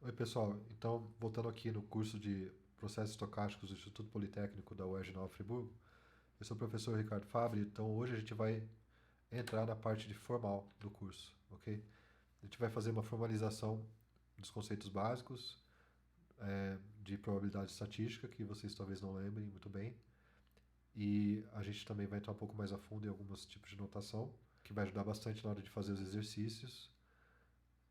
Oi, pessoal. Então, voltando aqui no curso de Processos Estocásticos do Instituto Politécnico da UERJ Nova Friburgo, eu sou o professor Ricardo Fabre, então hoje a gente vai entrar na parte de formal do curso, ok? A gente vai fazer uma formalização dos conceitos básicos de probabilidade estatística, que vocês talvez não lembrem muito bem, e a gente também vai entrar um pouco mais a fundo em alguns tipos de notação, que vai ajudar bastante na hora de fazer os exercícios,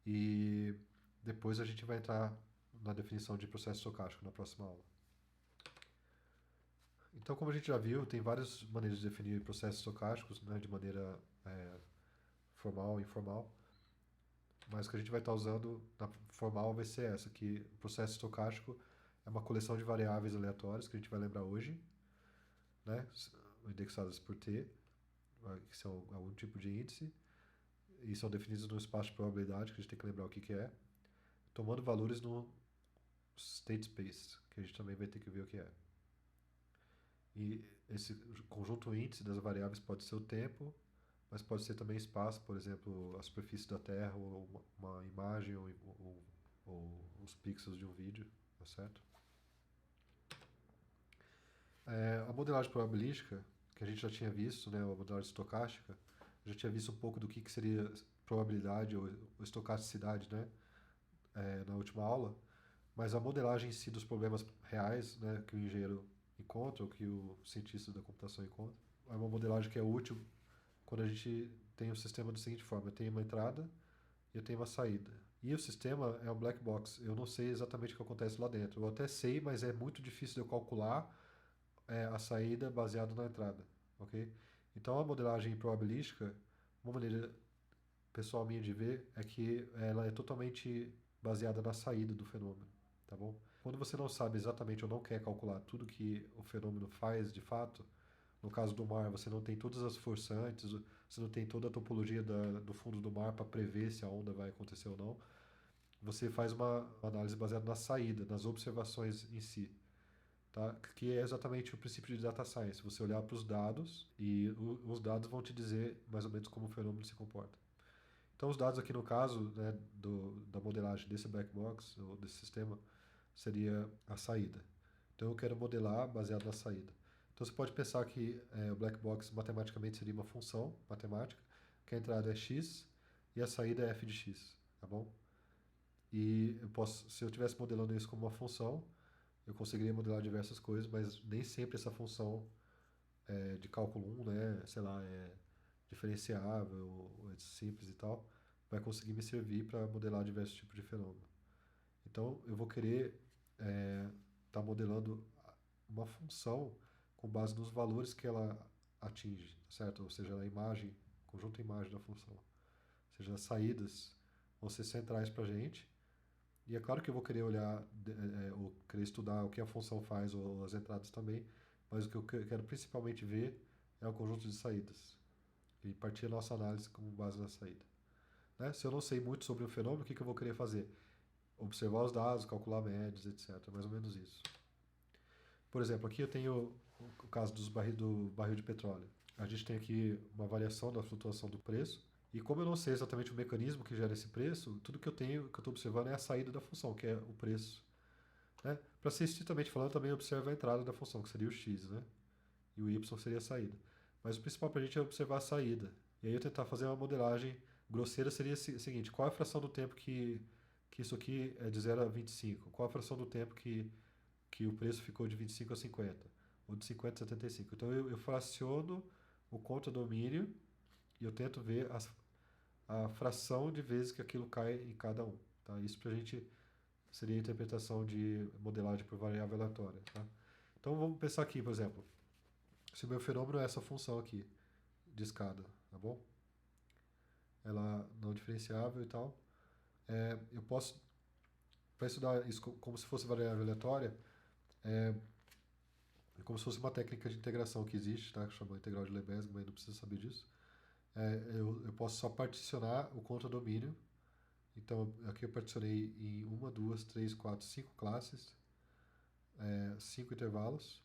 e depois a gente vai entrar na definição de processo estocástico na próxima aula. Então, como a gente já viu, tem várias maneiras de definir processos estocásticos, né, de maneira formal e informal, mas o que a gente vai estar usando na formal vai ser essa, que o processo estocástico é uma coleção de variáveis aleatórias, que a gente vai lembrar hoje, né, indexadas por T, que são algum tipo de índice, e são definidos no espaço de probabilidade, que a gente tem que lembrar o que é, tomando valores no state space, que a gente também vai ter que ver o que é. E esse conjunto índice das variáveis pode ser o tempo, mas pode ser também espaço, por exemplo, a superfície da Terra, ou uma imagem, ou os pixels de um vídeo, tá certo? A modelagem probabilística, que a gente já tinha visto, né, a modelagem estocástica, já tinha visto um pouco do que seria probabilidade ou estocasticidade, né, na última aula, mas a modelagem em si dos problemas reais, né, que o engenheiro encontra, ou que o cientista da computação encontra, é uma modelagem que é útil quando a gente tem um sistema da seguinte forma: eu tenho uma entrada e eu tenho uma saída. E o sistema é um black box. Eu não sei exatamente o que acontece lá dentro. Eu até sei, mas é muito difícil de eu calcular a saída baseado na entrada, ok? Então a modelagem probabilística, uma maneira pessoal minha de ver é que ela é totalmente baseada na saída do fenômeno, tá bom? Quando você não sabe exatamente ou não quer calcular tudo que o fenômeno faz de fato, no caso do mar, você não tem todas as forçantes, você não tem toda a topologia do fundo do mar para prever se a onda vai acontecer ou não. Você faz uma análise baseada na saída, nas observações em si, tá? Que é exatamente o princípio de data science. Você olhar para os dados e os dados vão te dizer mais ou menos como o fenômeno se comporta. Então, os dados aqui no caso, né, da modelagem desse black box, ou desse sistema, seria a saída. Então, eu quero modelar baseado na saída. Então, você pode pensar que o black box matematicamente seria uma função matemática, que a entrada é x e a saída é f de x, tá bom? E eu posso, se eu estivesse modelando isso como uma função, eu conseguiria modelar diversas coisas, mas nem sempre essa função de cálculo 1, né, sei lá, é diferenciável, ou é simples e tal, vai conseguir me servir para modelar diversos tipos de fenômeno. Então, eu vou querer estar modelando uma função com base nos valores que ela atinge, certo? Ou seja, a imagem, conjunto imagem da função. Ou seja, as saídas vão ser centrais para a gente. E é claro que eu vou querer olhar, ou querer estudar o que a função faz, ou as entradas também, mas o que eu quero principalmente ver é o conjunto de saídas. E partir a nossa análise como base na saída. Né? Se eu não sei muito sobre o fenômeno, o que eu vou querer fazer? Observar os dados, calcular médias, etc. Mais ou menos isso. Por exemplo, aqui eu tenho o caso do barril de petróleo. A gente tem aqui uma variação da flutuação do preço. E como eu não sei exatamente o mecanismo que gera esse preço, tudo que eu tenho, que eu estou observando é a saída da função, que é o preço. Né? Para ser estritamente falando, também observa a entrada da função, que seria o x, né? E o y seria a saída. Mas o principal para a gente é observar a saída. E aí eu tentar fazer uma modelagem grosseira seria o seguinte: qual é a fração do tempo que isso aqui é de 0 a 25? Qual é a fração do tempo que o preço ficou de 25 a 50? Ou de 50 a 75? Então eu fraciono o contradomínio e eu tento ver a fração de vezes que aquilo cai em cada um. Tá? Isso para a gente seria a interpretação de modelagem por variável aleatória. Tá? Então vamos pensar aqui, por exemplo, se o meu fenômeno é essa função aqui, de escada, tá bom? Ela não diferenciável e tal. Eu posso, para estudar isso como se fosse variável aleatória, é como se fosse uma técnica de integração que existe, tá? Que chama integral de Lebesgue, mas não precisa saber disso. Eu posso só particionar o contradomínio. Então, aqui eu particionei em uma, duas, três, quatro, cinco classes, cinco intervalos.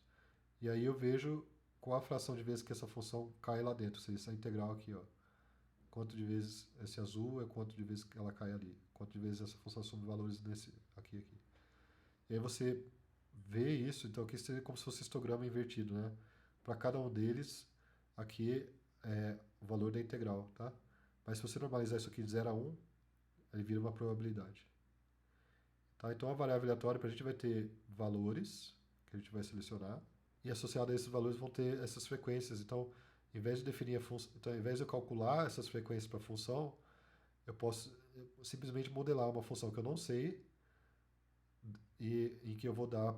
E aí eu vejo qual a fração de vezes que essa função cai lá dentro, ou seja, essa integral aqui, ó. Quanto de vezes esse azul é quanto de vezes que ela cai ali. Quanto de vezes essa função assume valores aqui. E aí você vê isso, então aqui seria como se fosse histograma invertido, né? Para cada um deles, aqui é o valor da integral, tá? Mas se você normalizar isso aqui de 0 a 1, ele vira uma probabilidade. Tá? Então a variável aleatória, para a gente vai ter valores, que a gente vai selecionar, e associado a esses valores vão ter essas frequências. Então, em vez de definir a função, então, ao invés de eu calcular essas frequências para a função, eu posso simplesmente modelar uma função que eu não sei e em que eu vou dar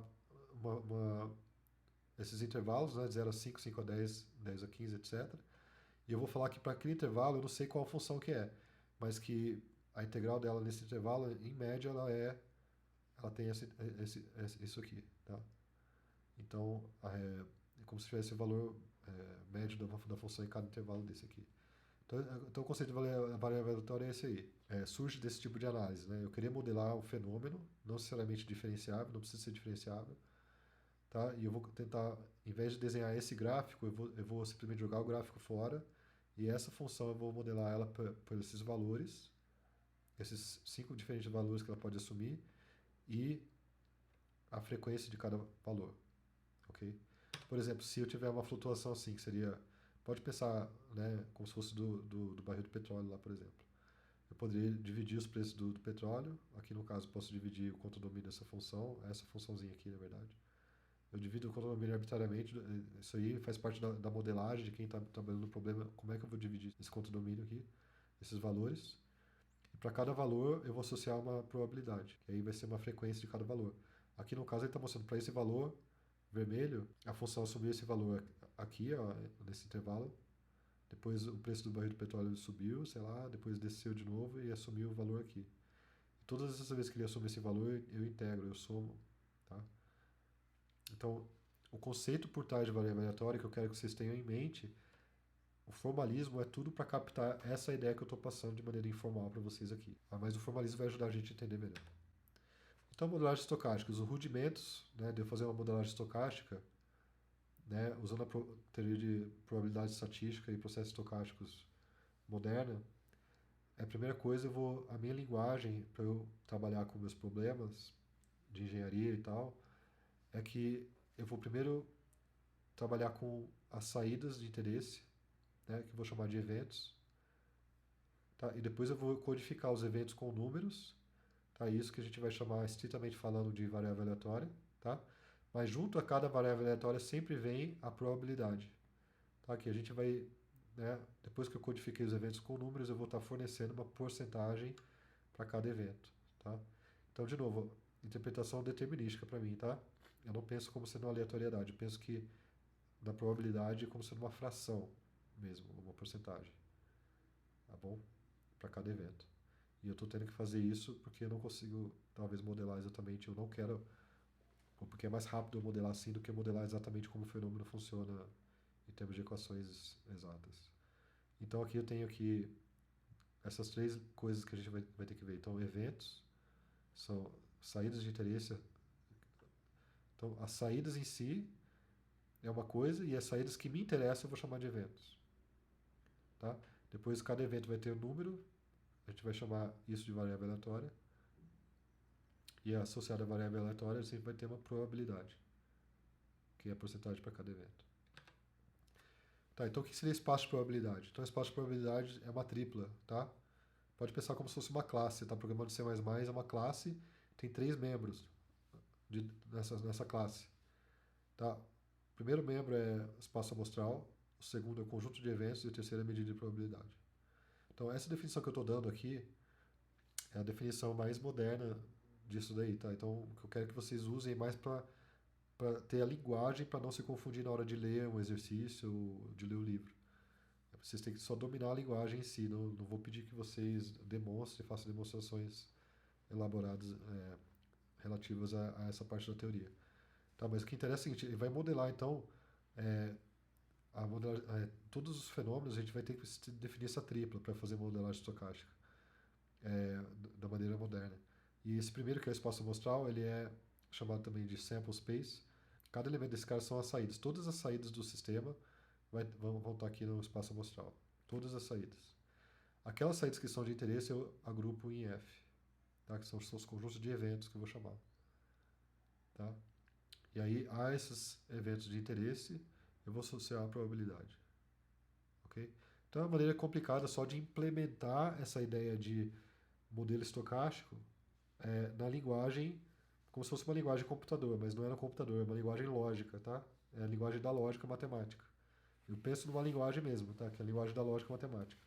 esses intervalos, né, de 0 a 5, 5 a 10, 10 a 15, etc. E eu vou falar que para aquele intervalo eu não sei qual função que é, mas que a integral dela nesse intervalo, em média, ela tem isso aqui, tá? Então, é como se tivesse o valor médio da função em cada intervalo desse aqui. Então o conceito de variável aleatória é esse aí. Surge desse tipo de análise, né? Eu queria modelar um fenômeno, não necessariamente diferenciável, não precisa ser diferenciável, tá? E eu vou tentar, em vez de desenhar esse gráfico, eu vou simplesmente jogar o gráfico fora e essa função eu vou modelar ela por esses valores, esses 5 diferentes valores que ela pode assumir e a frequência de cada valor, ok? Por exemplo, se eu tiver uma flutuação assim, que seria, pode pensar, né, como se fosse do barril de petróleo lá, por exemplo. Eu poderia dividir os preços do petróleo, aqui no caso posso dividir o condomínio dessa função, essa funçãozinha aqui, na verdade. Eu divido o condomínio arbitrariamente, isso aí faz parte da modelagem de quem está trabalhando no problema, como é que eu vou dividir esse condomínio aqui, esses valores. E para cada valor eu vou associar uma probabilidade, que aí vai ser uma frequência de cada valor. Aqui no caso ele está mostrando para esse valor vermelho, a função subiu esse valor aqui, ó, nesse intervalo. Depois o preço do barril de petróleo subiu, sei lá, depois desceu de novo e assumiu o valor aqui. E todas essas vezes que ele assume esse valor, eu integro, eu somo, tá? Então, o conceito por trás de variável aleatória que eu quero que vocês tenham em mente, o formalismo é tudo para captar essa ideia que eu estou passando de maneira informal para vocês aqui. Mas o formalismo vai ajudar a gente a entender melhor. Então, modelagem estocástica, os rudimentos, né, de eu fazer uma modelagem estocástica, né, usando a teoria de probabilidade estatística e processos estocásticos moderna, a primeira coisa a minha linguagem para eu trabalhar com meus problemas de engenharia e tal, é que eu vou primeiro trabalhar com as saídas de interesse, né, que eu vou chamar de eventos, tá? E depois eu vou codificar os eventos com números, tá? Isso que a gente vai chamar, estritamente falando, de variável aleatória, tá? Mas junto a cada variável aleatória sempre vem a probabilidade, tá? Que a gente vai, né, depois que eu codifiquei os eventos com números, eu vou estar fornecendo uma porcentagem para cada evento, tá? Então, de novo, interpretação determinística para mim, tá? Eu não penso como sendo uma aleatoriedade, eu penso que da probabilidade como sendo uma fração mesmo, uma porcentagem, tá bom? Para cada evento. E eu estou tendo que fazer isso porque eu não consigo, talvez, modelar exatamente, eu não quero, porque é mais rápido eu modelar assim do que modelar exatamente como o fenômeno funciona em termos de equações exatas. Então aqui eu tenho que essas três coisas que a gente vai ter que ver. Então, eventos são saídas de interesse. Então, as saídas em si é uma coisa e as saídas que me interessam eu vou chamar de eventos. Tá? Depois, cada evento vai ter um número, a gente vai chamar isso de variável aleatória. E associado à variável aleatória, sempre vai ter uma probabilidade, que é a porcentagem para cada evento. Tá, então o que seria espaço de probabilidade? Então, espaço de probabilidade é uma tripla, tá? Pode pensar como se fosse uma classe. Você está programando C++, é uma classe, tem 3 membros nessa classe. Tá? O primeiro membro é espaço amostral, o segundo é o conjunto de eventos e o terceiro é a medida de probabilidade. Então, essa definição que eu estou dando aqui é a definição mais moderna disso daí, tá? Então, o que eu quero que vocês usem mais para ter a linguagem para não se confundir na hora de ler um exercício ou de ler o livro. Vocês têm que só dominar a linguagem em si, não vou pedir que vocês demonstrem, façam demonstrações elaboradas relativas a essa parte da teoria. Tá, mas o que interessa é o seguinte, ele vai modelar, então, é, todos os fenômenos, a gente vai ter que definir essa tripla para fazer modelagem estocástica da maneira moderna. E esse primeiro, que é o espaço amostral, ele é chamado também de sample space. Cada elemento desse cara são as saídas. Todas as saídas do sistema vão estar aqui no espaço amostral. Todas as saídas. Aquelas saídas que são de interesse eu agrupo em F. tá? Que são os conjuntos de eventos que eu vou chamar. Tá? E aí, a esses eventos de interesse, eu vou associar a probabilidade. Ok? Então é uma maneira complicada só de implementar essa ideia de modelo estocástico na linguagem, como se fosse uma linguagem de computador, mas não é no computador, é uma linguagem lógica, tá? É a linguagem da lógica matemática. Eu penso numa linguagem mesmo, tá? Que é a linguagem da lógica matemática.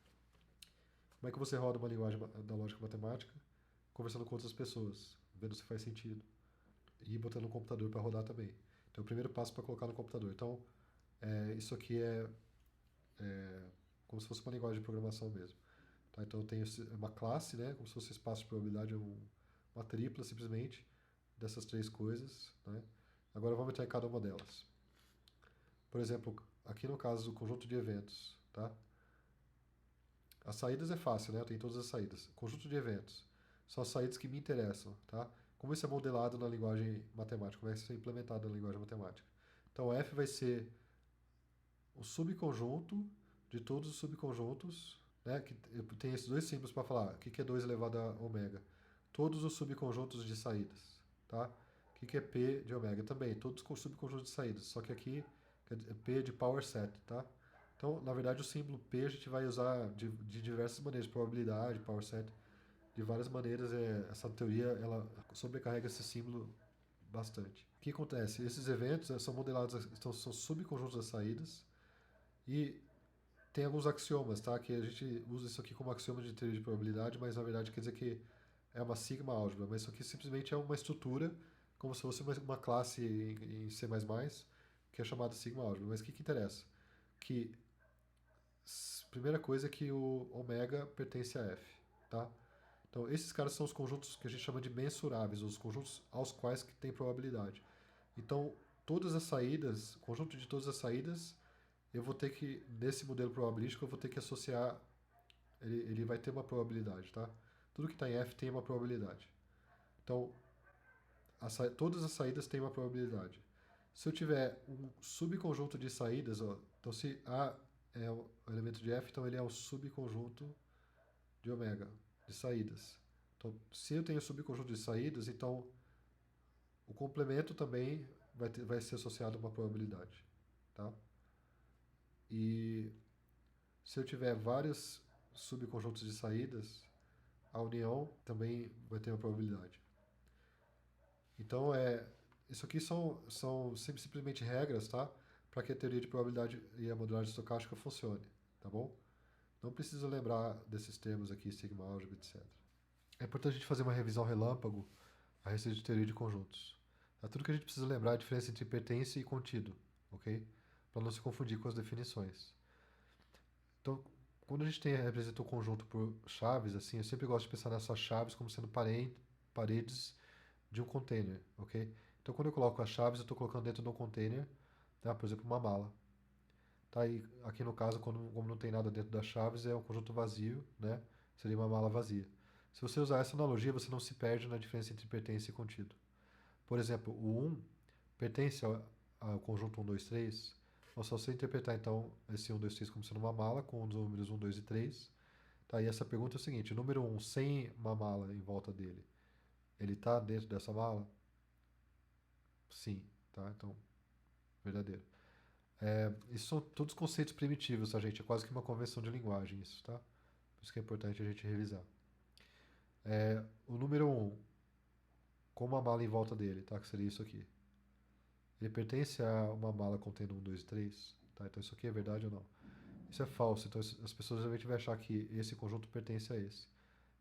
Como é que você roda uma linguagem da lógica matemática? Conversando com outras pessoas, vendo se faz sentido. E botando no computador para rodar também. Então, o primeiro passo para colocar no computador. Então, isso aqui é como se fosse uma linguagem de programação mesmo. Tá? Então, eu tenho uma classe, né? Como se fosse espaço de probabilidade, uma tripla simplesmente dessas três coisas. Né? Agora, vamos entrar em cada uma delas. Por exemplo, aqui no caso do conjunto de eventos, tá? As saídas é fácil, né? Eu tenho todas as saídas. Conjunto de eventos são as saídas que me interessam, tá? Como isso é modelado na linguagem matemática? Como é que isso é implementado na linguagem matemática? Então, F vai ser o subconjunto de todos os subconjuntos, né? Que tem esses dois símbolos para falar. O que é 2 elevado a ômega? Todos os subconjuntos de saídas, tá? O que é P de ômega? Também, todos os subconjuntos de saídas, só que aqui é P de power set, tá? Então, na verdade, o símbolo P a gente vai usar de diversas maneiras, probabilidade, power set, de várias maneiras. Essa teoria ela sobrecarrega esse símbolo bastante. O que acontece? Esses eventos são modelados, são subconjuntos das saídas e tem alguns axiomas, tá? Que a gente usa isso aqui como axioma de teoria de probabilidade, mas na verdade quer dizer que é uma sigma álgebra, mas isso aqui simplesmente é uma estrutura, como se fosse uma classe em C++, que é chamada sigma álgebra. Mas o que interessa? Que primeira coisa é que o ômega pertence a F, tá? Então, esses caras são os conjuntos que a gente chama de mensuráveis, os conjuntos aos quais que tem probabilidade. Então, todas as saídas, conjunto de todas as saídas, eu vou ter que, nesse modelo probabilístico, eu vou ter que associar, ele vai ter uma probabilidade, tá? Tudo que está em F tem uma probabilidade. Então, todas as saídas têm uma probabilidade. Se eu tiver um subconjunto de saídas, ó, então se A é o elemento de F, então ele é o subconjunto de ômega, de saídas. Então, se eu tenho subconjunto de saídas, então o complemento também vai ser associado a uma probabilidade. Tá? E se eu tiver vários subconjuntos de saídas, a união também vai ter uma probabilidade. Então, isso aqui são simplesmente regras, tá? Para que a teoria de probabilidade e a modelagem estocástica funcione, tá bom? Não precisa lembrar desses termos aqui, sigma álgebra, etc. É importante a gente fazer uma revisão relâmpago a respeito de teoria de conjuntos. Tudo que a gente precisa lembrar é a diferença entre pertence e contido, ok? Para não se confundir com as definições. Então, quando a gente representa o conjunto por chaves, assim, eu sempre gosto de pensar nessas chaves como sendo paredes de um container, ok? Então, quando eu coloco as chaves, eu estou colocando dentro de um container, tá? Por exemplo, uma mala. Tá? E aqui no caso, como não tem nada dentro das chaves, é um conjunto vazio, né? Seria uma mala vazia. Se você usar essa analogia, você não se perde na diferença entre pertence e contido. Por exemplo, o 1 pertence ao conjunto 1, 2, 3. Ou só você interpretar então esse 1, 2, 3 como sendo uma mala com os números 1, 2 e 3. Tá? E essa pergunta é o seguinte: o número 1 sem uma mala em volta dele, ele está dentro dessa mala? Sim. Tá? Então, verdadeiro. Isso são todos conceitos primitivos, tá, gente? É quase que uma convenção de linguagem isso, tá? Por isso que é importante a gente revisar. O número 1 com uma mala em volta dele, tá? Que seria isso aqui. Ele pertence a uma mala contendo 1, 2 e 3, tá? Então isso aqui é verdade ou não? Isso é falso, então as pessoas geralmente vão achar que esse conjunto pertence a esse.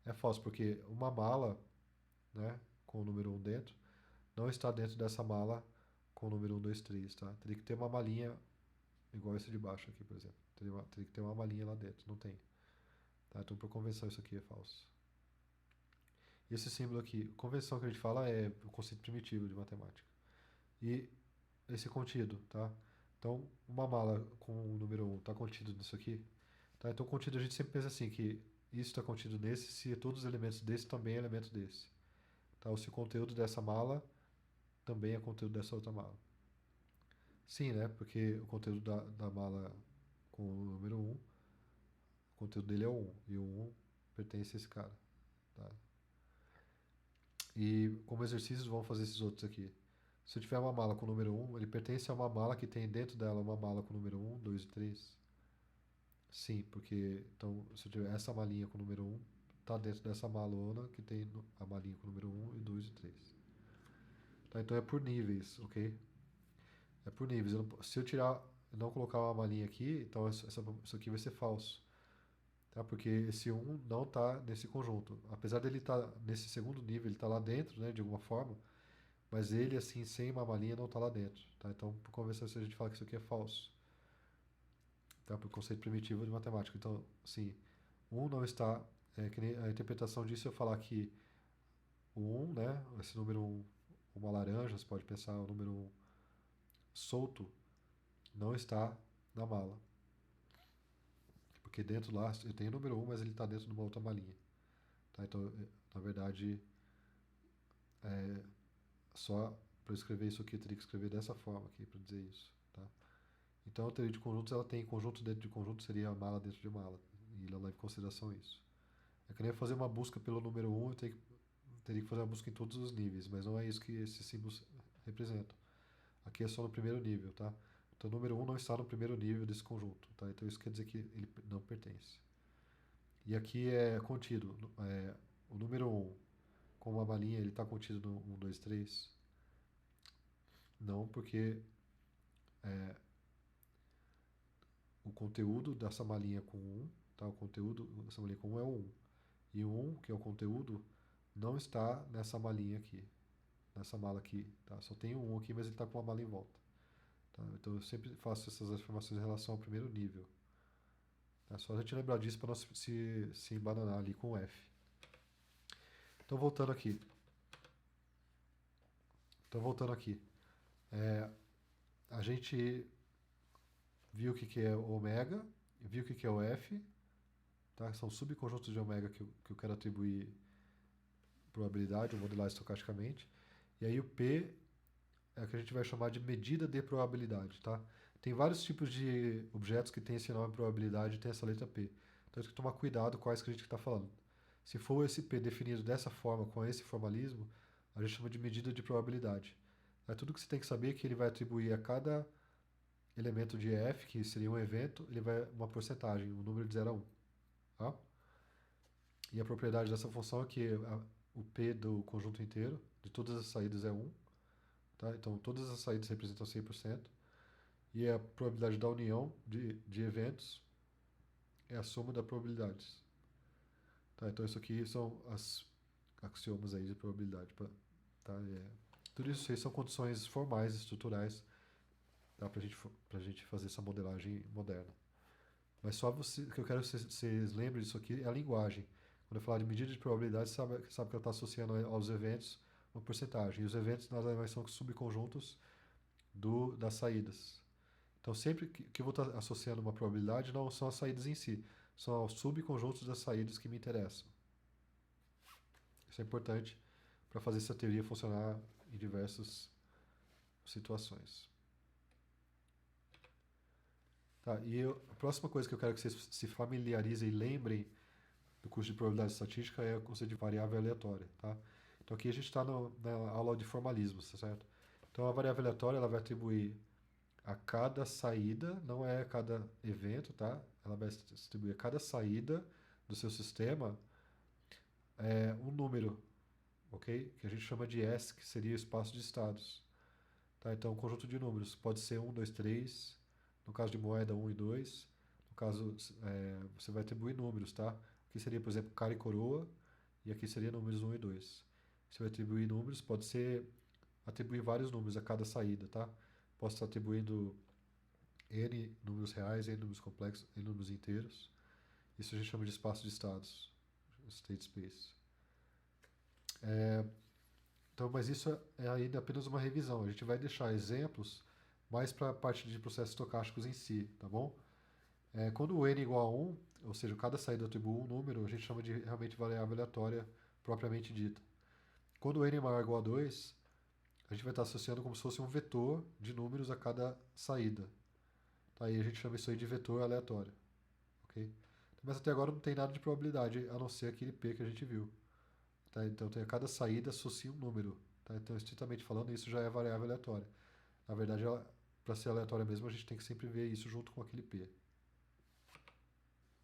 É falso, porque uma mala, né, com o número 1 dentro, não está dentro dessa mala com o número 1, 2, 3, tá? Teria que ter uma malinha igual esse de baixo aqui, por exemplo. Teria que ter uma malinha lá dentro, não tem. Tá? Então, por convenção, isso aqui é falso. E esse símbolo aqui, convenção que a gente fala é o conceito primitivo de matemática. E esse contido, tá? Então, uma mala com o número 1 está contido nisso aqui. Tá? Então, contido a gente sempre pensa assim, que isso está contido nesse se todos os elementos desse também é elemento desse. Tá? Ou se o conteúdo dessa mala também é conteúdo dessa outra mala. Sim, né? Porque o conteúdo da mala com o número 1, o conteúdo dele é o 1. E o 1 pertence a esse cara. Tá? E como exercícios, vamos fazer esses outros aqui. Se eu tiver uma mala com o número um, ele pertence a uma mala que tem dentro dela uma mala com o número um, 2 e 3. Sim, porque então, se eu tiver essa malinha com o número um, tá dentro dessa malona que tem a malinha com o número um e 2 e 3. Tá, então é por níveis, ok? É por níveis. Se eu tirar, não colocar uma malinha aqui, então isso aqui vai ser falso. Tá? Porque esse um não está nesse conjunto. Apesar dele estar nesse segundo nível, ele está lá dentro, né, de alguma forma, mas ele, assim, sem uma malinha, não está lá dentro. Tá? Então, por convenção, a gente fala que isso aqui é falso. Tá? Por conceito primitivo de matemática. Então, sim, um não está. Que nem a interpretação disso é eu falar que o um, né, esse número um, uma laranja, você pode pensar o número um solto, não está na mala. Porque dentro lá, eu tenho o número um, mas ele está dentro de uma outra malinha. Tá? Então, na verdade, só para escrever isso aqui, eu teria que escrever dessa forma aqui para dizer isso. Tá? Então, a teoria de conjuntos, ela tem conjunto dentro de conjunto, seria a mala dentro de mala. E ela leva em consideração isso. Eu queria fazer uma busca pelo número um, teria que fazer uma busca em todos os níveis, mas não é isso que esses símbolos representam. Aqui é só no primeiro nível, tá? Então, o número um não está no primeiro nível desse conjunto, tá? Então, isso quer dizer que ele não pertence. E aqui é contido. O número um com uma malinha, ele está contido no 1, 2, 3? Não, porque o conteúdo dessa malinha com um, tá? O conteúdo dessa malinha com um é o 1. E o 1, que é o conteúdo, não está nessa malinha aqui, nessa mala aqui, tá? Só tem um aqui, mas ele está com uma mala em volta. Tá? Então eu sempre faço essas afirmações em relação ao primeiro nível. É só a gente lembrar disso para não se embananar ali com o F. Então voltando aqui. A gente viu o que é o ômega, viu o que é o F, tá? São subconjuntos de ômega que eu quero atribuir probabilidade, ou modelar estocasticamente. E aí o P é o que a gente vai chamar de medida de probabilidade, tá? Tem vários tipos de objetos que tem esse nome probabilidade e tem essa letra P. Então tem que tomar cuidado com quais que a gente está falando. Se for esse P definido dessa forma, com esse formalismo, a gente chama de medida de probabilidade. É tudo que você tem que saber é que ele vai atribuir a cada elemento de F, que seria um evento, ele vai uma porcentagem, um número de 0 a 1. Tá? E a propriedade dessa função é que o P do conjunto inteiro, de todas as saídas, é 1. Tá? Então, todas as saídas representam 100%. E a probabilidade da união de eventos é a soma das probabilidades. Tá? Então, isso aqui são as axiomas aí de probabilidade. Tá? Tudo isso aí são condições formais, estruturais, tá? Para a gente fazer essa modelagem moderna. Mas só o que eu quero que vocês lembrem disso aqui é a linguagem. Quando eu falar de medida de probabilidade, sabe que ela está associando aos eventos uma porcentagem. E os eventos nada mais são que subconjuntos das saídas. Então, sempre que eu vou estar associando uma probabilidade, não são as saídas em si, são os subconjuntos das saídas que me interessam. Isso é importante para fazer essa teoria funcionar em diversas situações. Tá, a próxima coisa que eu quero que vocês se familiarizem e lembrem do curso de probabilidade estatística é o conceito de variável aleatória. Tá? Então, aqui a gente está na aula de formalismo, tá certo? Então, a variável aleatória ela vai atribuir a cada saída, não é a cada evento, tá? Ela vai distribuir a cada saída do seu sistema um número, ok? Que a gente chama de S, que seria o espaço de estados. Tá? Então, um conjunto de números pode ser 1, 2, 3, no caso de moeda 1 e 2, no caso, você vai atribuir números, tá? Aqui seria, por exemplo, cara e coroa, e aqui seria números 1 e 2. Você vai atribuir números, pode ser atribuir vários números a cada saída, tá? Posso estar atribuindo n números reais, n números complexos, n números inteiros. Isso a gente chama de espaço de estados, state space. Então, mas isso é ainda apenas uma revisão. A gente vai deixar exemplos mais para a parte de processos estocásticos em si, tá bom? Quando o n é igual a 1, ou seja, cada saída atribui um número, a gente chama de realmente variável aleatória propriamente dita. Quando o n é maior ou igual a 2, a gente vai estar associando como se fosse um vetor de números a cada saída. Tá? Aí a gente chama isso aí de vetor aleatório. Okay? Mas até agora não tem nada de probabilidade, a não ser aquele P que a gente viu. Tá? Então, a cada saída associa um número. Tá? Então, estritamente falando, isso já é variável aleatória. Na verdade, para ser aleatória mesmo, a gente tem que sempre ver isso junto com aquele P.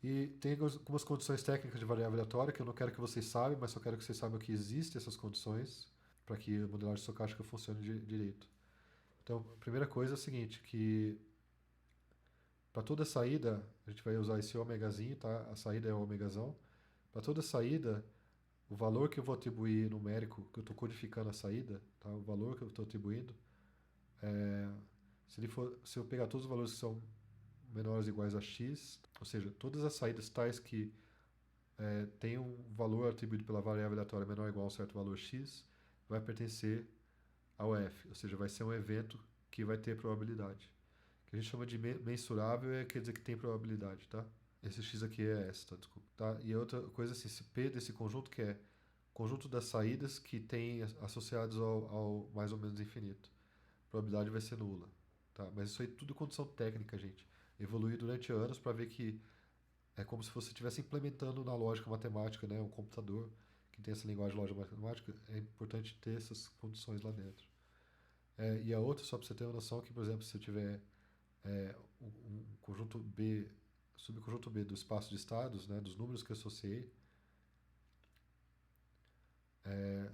E tem algumas condições técnicas de variável aleatória que eu não quero que vocês saibam, mas só quero que vocês saibam que existem essas condições para que a modelagem estocástica funcione direito. Então, a primeira coisa é a seguinte, que para toda saída, a gente vai usar esse ômegazinho, tá? A saída é o ômegazão. Para toda saída, o valor que eu vou atribuir numérico, que eu estou codificando a saída, tá? O valor que eu estou atribuindo, se eu pegar todos os valores que são menores ou iguais a x, ou seja, todas as saídas tais que têm um valor atribuído pela variável aleatória menor ou igual a um certo valor x, vai pertencer ao f, ou seja, vai ser um evento que vai ter probabilidade. O que a gente chama de mensurável quer dizer que tem probabilidade, tá? Esse x aqui é S, tá? Desculpa. Tá? E outra coisa, assim, esse P desse conjunto que é conjunto das saídas que tem associados ao mais ou menos infinito. A probabilidade vai ser nula. Tá? Mas isso aí tudo é condição técnica, gente. Evoluí durante anos para ver que é como se você estivesse implementando na lógica matemática, né? Um computador que tem essa linguagem de lógica matemática, é importante ter essas condições lá dentro. E a outra, só para você ter uma noção, que, por exemplo, se eu tiver um conjunto B, subconjunto B do espaço de estados, né, dos números que eu associei,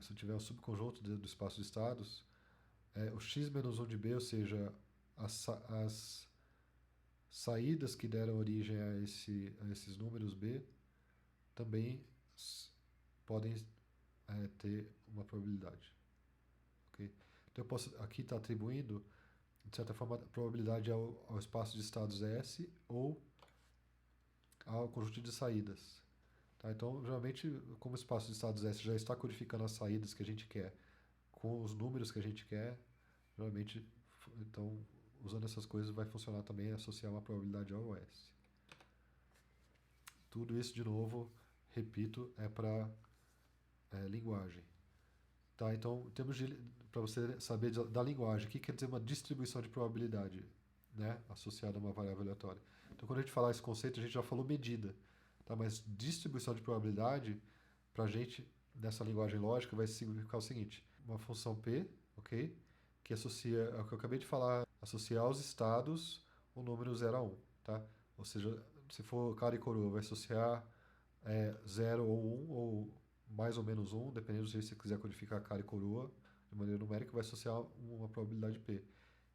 se eu tiver um subconjunto do espaço de estados, o x menos 1 de B, ou seja, as saídas que deram origem a esses números B, também podem ter uma probabilidade. Okay? Então eu posso aqui estar atribuindo, de certa forma, a probabilidade ao espaço de estados S ou ao conjunto de saídas. Tá? Então, geralmente, como o espaço de estados S já está codificando as saídas que a gente quer com os números que a gente quer, geralmente, então, usando essas coisas vai funcionar também associar uma probabilidade ao S. Tudo isso, de novo, repito, é para linguagem. Tá? Então, para você saber da linguagem, o que quer dizer uma distribuição de probabilidade, né, associada a uma variável aleatória? Então, quando a gente falar esse conceito, a gente já falou medida. Tá? Mas distribuição de probabilidade, para a gente, nessa linguagem lógica, vai significar o seguinte: uma função P, ok? Que associa, é o que eu acabei de falar, associar aos estados o número 0 a 1. Tá? Ou seja, se for cara e coroa, vai associar 0 ou 1, ou mais ou menos 1, dependendo se você quiser codificar cara e coroa de maneira numérica, vai associar uma probabilidade P.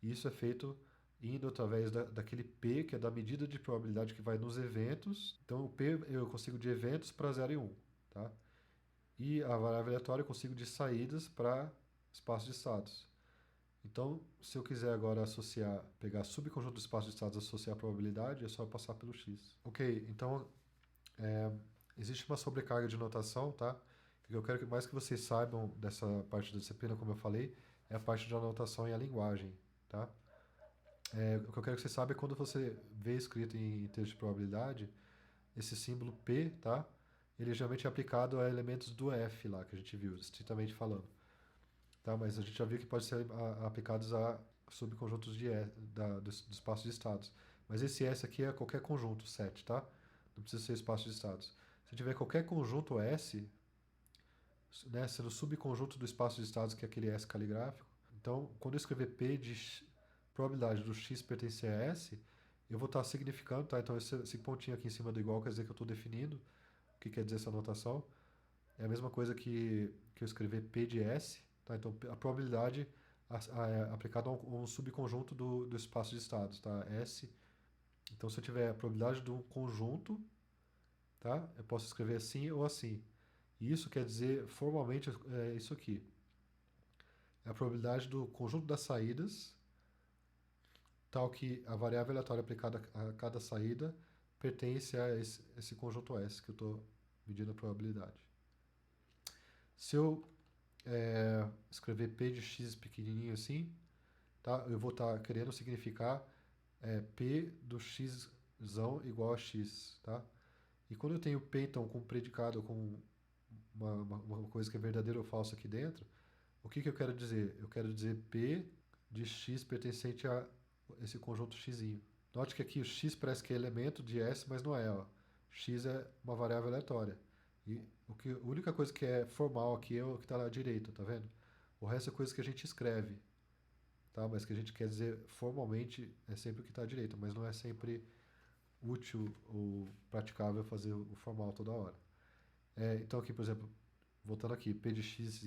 E isso é feito indo através daquele P, que é da medida de probabilidade que vai nos eventos. Então, o P eu consigo de eventos para 0 e 1. Tá? E a variável aleatória eu consigo de saídas para espaço de estados. Então, se eu quiser agora associar, pegar subconjunto do espaço de estados e associar a probabilidade, é só passar pelo x. Ok, então existe uma sobrecarga de notação, tá? O que eu quero que mais que vocês saibam dessa parte da disciplina, como eu falei, é a parte de anotação e a linguagem, tá? O que eu quero que você saiba é quando você vê escrito em texto de probabilidade, esse símbolo P, tá? Ele geralmente é aplicado a elementos do F lá, que a gente viu, estritamente falando. Tá? Mas a gente já viu que pode ser aplicados a subconjuntos do espaço de estados. Mas esse S aqui é qualquer conjunto, set, tá? Não precisa ser espaço de estados. Se tiver qualquer conjunto S, né, sendo subconjunto do espaço de estados, que é aquele S caligráfico, então, quando eu escrever P de probabilidade do X pertencer a S, eu vou estar significando, tá? Então, esse pontinho aqui em cima do igual quer dizer que eu estou definindo o que quer dizer essa notação. É a mesma coisa que eu escrever P de S, tá? Então, a probabilidade é aplicada a um subconjunto do espaço de estados, tá? S. Então, se eu tiver a probabilidade de um conjunto, tá? Eu posso escrever assim ou assim. E isso quer dizer, formalmente, é isso aqui. É a probabilidade do conjunto das saídas, tal que a variável aleatória aplicada a cada saída pertence a esse conjunto S, que eu estou medindo a probabilidade. Se eu escrever P de x pequenininho assim, tá? Eu vou estar querendo significar P do x igual a x, tá? E quando eu tenho P, então, com predicado, com uma coisa que é verdadeira ou falsa aqui dentro, o que eu quero dizer? Eu quero dizer P de x pertencente a esse conjunto x. Note que aqui o x parece que é elemento de S, mas não é. Ó. X é uma variável aleatória. E a única coisa que é formal aqui é o que está à direita, tá vendo? O resto é coisa que a gente escreve, tá? Mas que a gente quer dizer formalmente é sempre o que está à direita, mas não é sempre útil ou praticável fazer o formal toda hora. Então aqui, por exemplo, voltando aqui, p de x,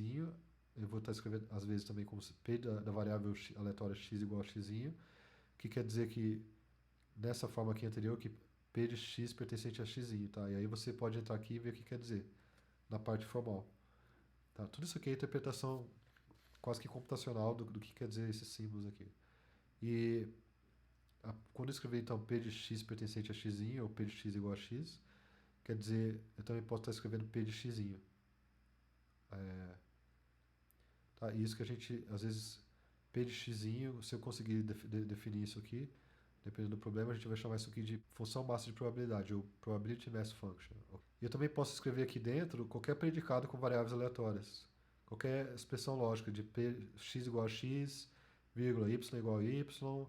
eu vou estar escrevendo às vezes também como se p da variável aleatória x igual a x, que quer dizer que nessa forma aqui anterior, que p de x pertencente a x, tá? E aí você pode entrar aqui e ver o que quer dizer na parte formal. Tá? Tudo isso aqui é interpretação quase que computacional do que quer dizer esses símbolos aqui. E quando eu escrever então p de x pertencente a x, ou p de x igual a x, quer dizer, eu também posso estar escrevendo p de x. Tá? E isso que a gente, às vezes, p de x, se eu conseguir definir isso aqui, dependendo do problema, a gente vai chamar isso aqui de função massa de probabilidade, ou probability mass function. E eu também posso escrever aqui dentro qualquer predicado com variáveis aleatórias. Qualquer expressão lógica de x igual a x, vírgula, y igual a y,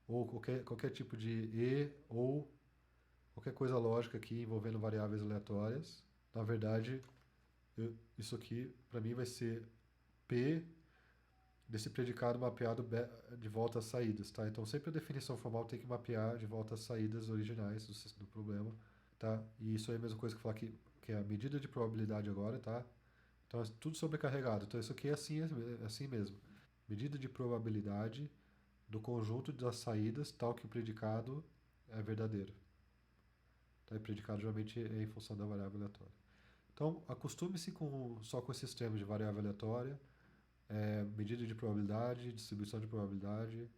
ou qualquer tipo de ou qualquer coisa lógica aqui envolvendo variáveis aleatórias. Na verdade, isso aqui, para mim, vai ser P desse predicado mapeado de volta às saídas, tá? Então, sempre a definição formal tem que mapear de volta às saídas originais do problema, tá? E isso aí é a mesma coisa que falar que é a medida de probabilidade agora, tá? Então, é tudo sobrecarregado. Então, isso aqui é assim mesmo. Medida de probabilidade do conjunto das saídas, tal que o predicado é verdadeiro. Tá? E predicado geralmente é em função da variável aleatória. Então, acostume-se só com esses termos de variável aleatória, medida de probabilidade, distribuição de probabilidade,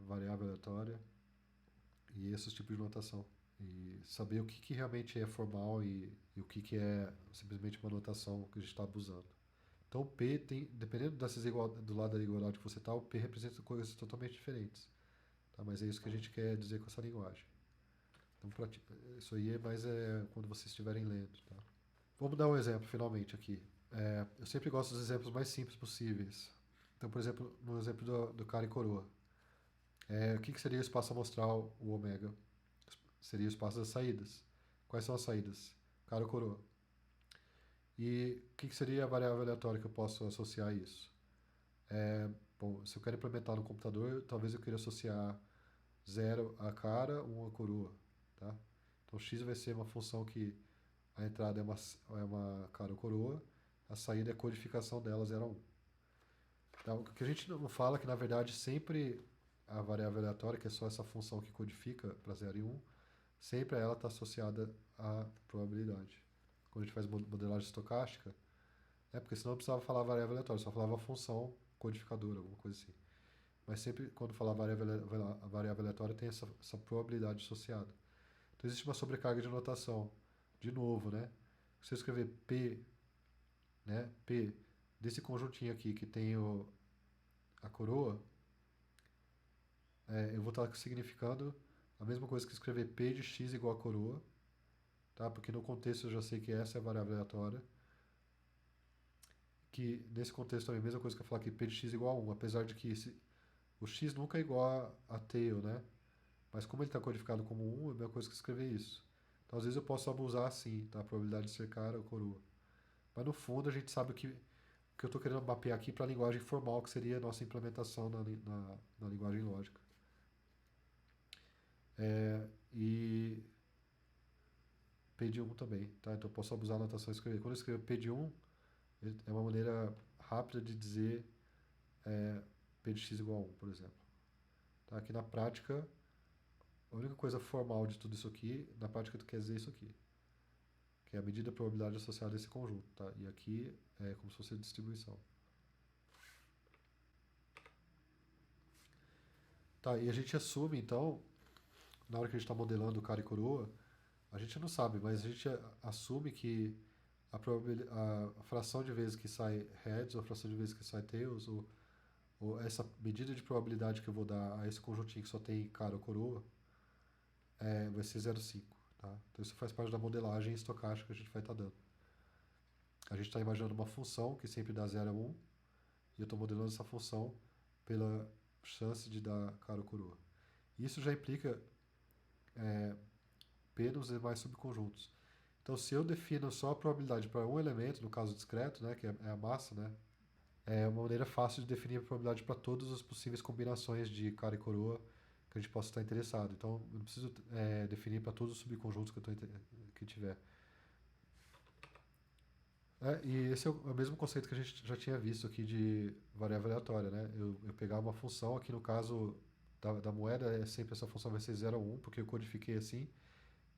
variável aleatória e esses tipos de notação. E saber o que realmente é formal e o que é simplesmente uma notação que a gente está abusando. Então, o P tem, dependendo do lado da igualdade que você está, o P representa coisas totalmente diferentes. Tá? Mas é isso que a gente quer dizer com essa linguagem. Então, isso aí é mais quando vocês estiverem lendo. Tá? Vamos dar um exemplo, finalmente, aqui. Eu sempre gosto dos exemplos mais simples possíveis. Então, por exemplo, no exemplo do cara e coroa. O que seria o espaço amostral, o ômega? Seria o espaço das saídas. Quais são as saídas? Cara ou coroa? E o que seria a variável aleatória que eu posso associar a isso? Bom, se eu quero implementar no computador, talvez eu queira associar 0 a cara, 1 a coroa. Tá? Então, x vai ser uma função que a entrada é uma cara ou coroa, a saída é a codificação dela 0 a 1. Então, o que a gente não fala é que, na verdade, sempre a variável aleatória, que é só essa função que codifica para 0 e 1, sempre ela está associada à probabilidade. Quando a gente faz modelagem estocástica, porque senão eu precisava falar variável aleatória, só falava função codificadora, alguma coisa assim. Mas sempre quando falar a variável aleatória tem essa probabilidade associada. Então existe uma sobrecarga de notação. De novo, né? Se eu escrever P, né? P desse conjuntinho aqui que tem a coroa, eu vou estar significando a mesma coisa que escrever P de x igual a coroa, tá? Porque no contexto eu já sei que essa é a variável aleatória. Que nesse contexto também é a mesma coisa que eu falar que P de x igual a 1, apesar de que o x nunca é igual a tail, né? Mas como ele está codificado como 1, é a mesma coisa que escrever isso. Então às vezes eu posso abusar assim, tá? A probabilidade de ser cara ou coroa. Mas no fundo a gente sabe que eu estou querendo mapear aqui para a linguagem formal, que seria a nossa implementação na linguagem lógica. E P de 1 também, tá? Então eu posso abusar da notação e escrever. Quando eu escrevo P de 1, é uma maneira rápida de dizer P de x igual a 1, por exemplo. Tá? Aqui na prática, a única coisa formal de tudo isso aqui, na prática tu quer dizer isso aqui, que é a medida da probabilidade associada a esse conjunto, tá? E aqui é como se fosse a distribuição. Tá, e a gente assume, então, na hora que a gente está modelando o cara e coroa, a gente não sabe, mas a gente assume que a fração de vezes que sai heads, ou a fração de vezes que sai tails, ou essa medida de probabilidade que eu vou dar a esse conjuntinho que só tem cara ou coroa, vai ser 0,5. Tá? Então isso faz parte da modelagem estocástica que a gente vai estar dando. A gente está imaginando uma função que sempre dá 0 a 1, e eu estou modelando essa função pela chance de dar cara ou coroa. Isso já implica P nos demais subconjuntos. Então, se eu defino só a probabilidade para um elemento, no caso discreto, né, que é a massa, né, é uma maneira fácil de definir a probabilidade para todas as possíveis combinações de cara e coroa que a gente possa estar interessado. Então, eu não preciso definir para todos os subconjuntos que tiver. E esse é o mesmo conceito que a gente já tinha visto aqui de variável aleatória, né? Eu pegar uma função, aqui no caso da moeda, é sempre essa função vai ser 0 a 1, porque eu codifiquei assim,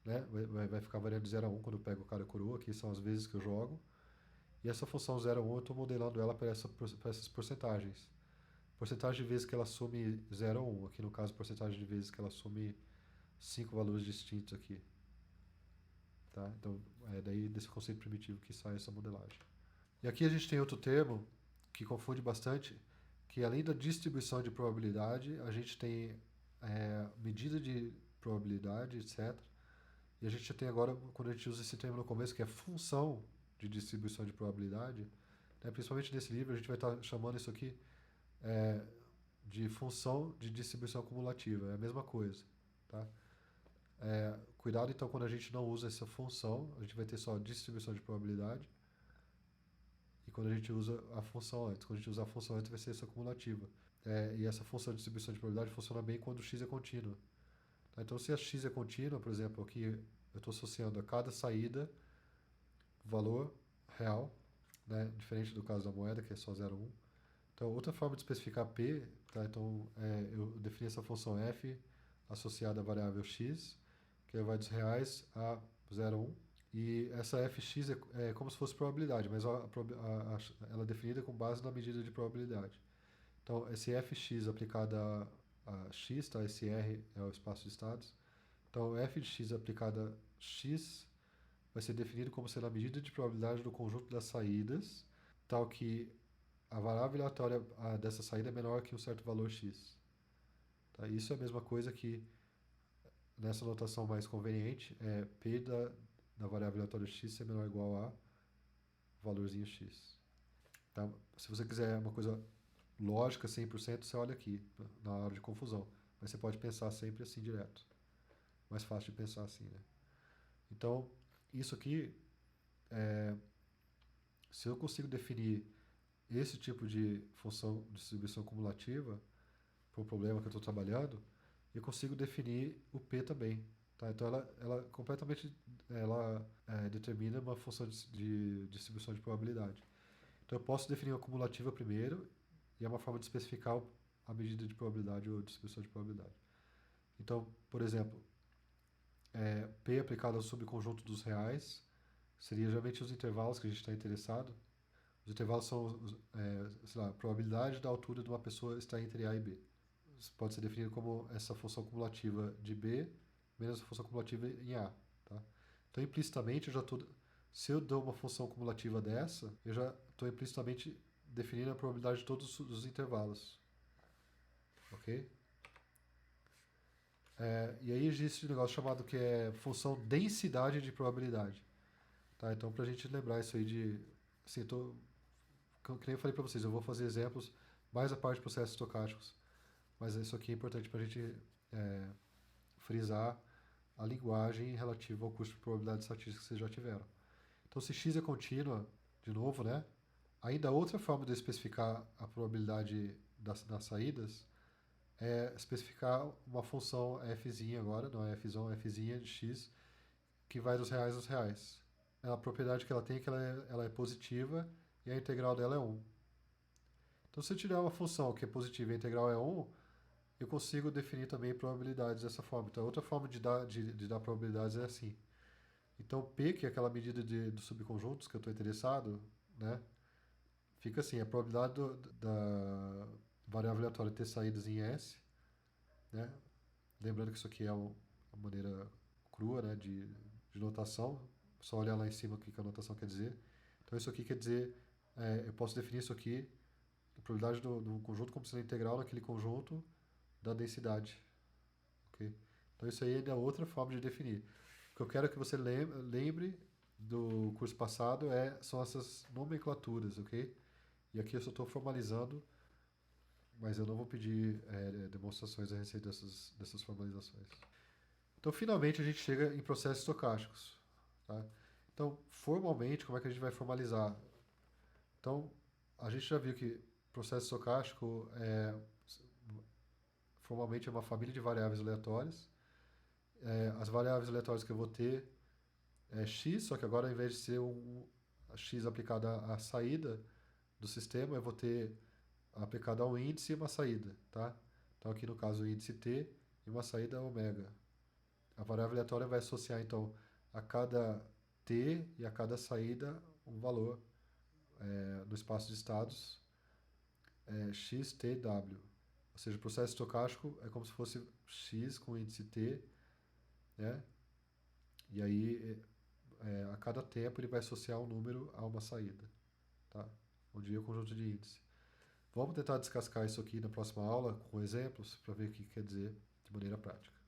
né? Vai ficar variando de 0 a 1 quando eu pego o cara e a coroa, aqui são as vezes que eu jogo. E essa função 0 a 1 eu estou modelando ela para essas porcentagens. Porcentagem de vezes que ela assume 0 a 1, aqui no caso porcentagem de vezes que ela assume 5 valores distintos aqui. Tá? Então, é daí desse conceito primitivo que sai essa modelagem. E aqui a gente tem outro termo que confunde bastante, que além da distribuição de probabilidade, a gente tem medida de probabilidade, etc. E a gente já tem agora, quando a gente usa esse termo no começo, que é função de distribuição de probabilidade, né? Principalmente nesse livro, a gente vai estar chamando isso aqui de função de distribuição cumulativa. É a mesma coisa. Tá? Cuidado, então, quando a gente não usa essa função, a gente vai ter só distribuição de probabilidade. E quando a gente usa a função antes. Quando a gente usar a função antes, vai ser essa cumulativa. E essa função de distribuição de probabilidade funciona bem quando x é contínuo. Tá? Então, se a x é contínua, por exemplo, aqui eu estou associando a cada saída valor real, né? Diferente do caso da moeda, que é só 0, 1. Então, outra forma de especificar P, tá? Então, eu defini essa função f associada à variável x, que vai dos reais a 0, 1. E essa fx é como se fosse probabilidade, mas ela é definida com base na medida de probabilidade. Então, esse fx aplicado a x, tá? Esse R é o espaço de estados. Então, f de x aplicado a x vai ser definido como sendo a medida de probabilidade do conjunto das saídas, tal que a variável aleatória dessa saída é menor que um certo valor x. Tá? Isso é a mesma coisa que, nessa notação mais conveniente, p da variável aleatória x ser menor ou igual a valorzinho x. Tá? Se você quiser uma coisa lógica 100%, você olha aqui, na hora de confusão. Mas você pode pensar sempre assim direto. Mais fácil de pensar assim, né? Então, isso aqui, se eu consigo definir esse tipo de função de distribuição cumulativa para o problema que eu estou trabalhando, eu consigo definir o P também. Tá? Então, ela completamente determina uma função de distribuição de probabilidade. Então, eu posso definir uma cumulativa primeiro, e é uma forma de especificar a medida de probabilidade ou distribuição de probabilidade. Então, por exemplo, P aplicado ao subconjunto dos reais seria geralmente os intervalos que a gente está interessado. Os intervalos são, sei lá, a probabilidade da altura de uma pessoa estar entre A e B. Isso pode ser definido como essa função cumulativa de B menos a função cumulativa em A. Tá? Então, implicitamente, se eu dou uma função cumulativa dessa, eu já estou implicitamente definindo a probabilidade de todos os intervalos. Ok? E aí existe um negócio chamado que é função densidade de probabilidade. Tá? Então, para a gente lembrar isso aí de... Assim, que nem eu falei para vocês, eu vou fazer exemplos mais a parte de processos estocásticos. Mas isso aqui é importante para a gente frisar a linguagem relativa ao custo de probabilidade estatística que vocês já tiveram. Então, se x é contínua, de novo, né? Ainda outra forma de especificar a probabilidade das saídas é especificar uma função fzinha agora, não é fzão, é fzinha de x, que vai dos reais aos reais. A propriedade que ela tem é que ela é positiva e a integral dela é 1. Então, se eu tirar uma função que é positiva e a integral é 1, eu consigo definir também probabilidades dessa forma. Então, outra forma de dar probabilidades é assim. Então, P, que é aquela medida dos subconjuntos que eu estou interessado, né, fica assim, a probabilidade da variável aleatória ter saídas em S, né, lembrando que isso aqui é uma maneira crua, né, de notação, só olhar lá em cima o que a notação quer dizer. Então, isso aqui quer dizer, eu posso definir isso aqui, a probabilidade do conjunto como sendo integral naquele conjunto da densidade. Okay? Então, isso aí é outra forma de definir. O que eu quero que você lembre do curso passado são essas nomenclaturas, ok? E aqui eu só estou formalizando, mas eu não vou pedir demonstrações a respeito dessas formalizações. Então, finalmente, a gente chega em processos estocásticos. Tá? Então, formalmente, como é que a gente vai formalizar? Então, a gente já viu que processo estocástico formalmente é uma família de variáveis aleatórias. As variáveis aleatórias que eu vou ter é x, só que agora ao invés de ser a x aplicada à saída do sistema, eu vou ter aplicado a um índice e uma saída, tá? Então aqui no caso o índice t e uma saída ômega. A variável aleatória vai associar então a cada t e a cada saída um valor no espaço de estados x, t, w. Ou seja, o processo estocástico é como se fosse x com índice t, né? E aí a cada tempo ele vai associar um número a uma saída, tá? Onde é o conjunto de índice. Vamos tentar descascar isso aqui na próxima aula com exemplos para ver o que quer dizer de maneira prática.